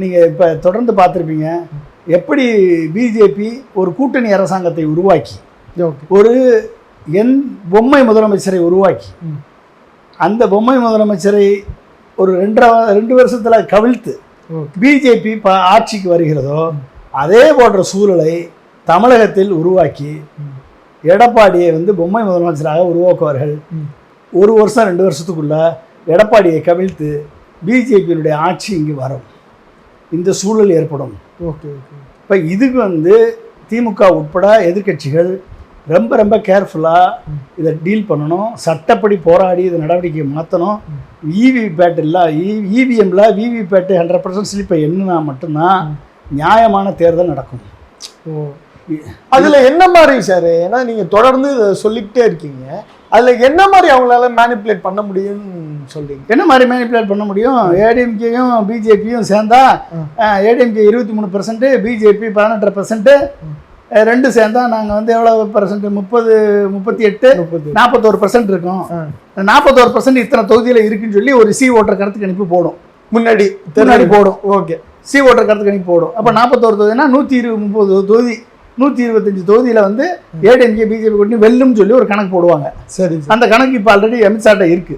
நீங்கள் இப்போ தொடர்ந்து பார்த்துருப்பீங்க எப்படி பிஜேபி ஒரு கூட்டணி அரசாங்கத்தை உருவாக்கி ஒரு பொம்மை முதலமைச்சரை உருவாக்கி அந்த பொம்மை முதலமைச்சரை ஒரு 2 வருஷத்தில் கவிழ்த்து பிஜேபி ஆட்சிக்கு வருகிறதோ அதே போன்ற சூழலை தமிழகத்தில் உருவாக்கி எடப்பாடியை பொம்மை முதலமைச்சராக உருவாக்குவார்கள். 1 வருஷம் 2 வருஷத்துக்குள்ள எடப்பாடியை கவிழ்த்து பிஜேபியினுடைய ஆட்சி இங்கு வரும். இந்த சூழல் ஏற்படும். இப்போ இதுக்கு திமுக உட்பட எதிர்கட்சிகள் ரொம்ப கேர்ஃபுல்லாக இதை டீல் பண்ணணும். சட்டப்படி போராடி இதை நடவடிக்கையை மாற்றணும். விவிபேட் இல்லை, இவிஎம்ல விவிபேட் 100% ஸ்லிப்பை எண்ணுனா மட்டும்தான் நியாயமான தேர்தல் நடக்கும். அதுல என்ன மாதிரி சார், ஏன்னா நீங்க தொடர்ந்து இதை சொல்லிக்கிட்டே இருக்கீங்க, அதுல என்ன மாதிரி அவங்களால மேனிப்புலேட் பண்ண முடியும்னு சொல்றீங்க? என்ன மாதிரி மேனிப்புலேட் பண்ண முடியும்? ஏடிஎம்கேயும் பிஜேபியும் சேர்ந்தா ஏடிஎம்கே 23%, பிஜேபி 18%, 2 சேர்ந்தா நாங்கள் எவ்வளவு பர்சன்ட்? 30, 38, 41% இருக்கும். 41% இத்தனை தொகுதியில் இருக்குன்னு சொல்லி ஒரு சி ஓட்டர் கருத்து கணிப்பு போடும். முன்னாடி போடும். ஓகே, சி ஓட்டர் கருத்து கணிப்பு போடும். அப்போ 41 தொகுதினா 130 தொகுதி, 125 தொகுதியில் ஏடிஎம்கே பிஜேபி கூட்டணி வெல்லும்னு சொல்லி ஒரு கணக்கு போடுவாங்க. சரி, அந்த கணக்கு இப்போ ஆல்ரெடி அமித்ஷாட்ட இருக்கு.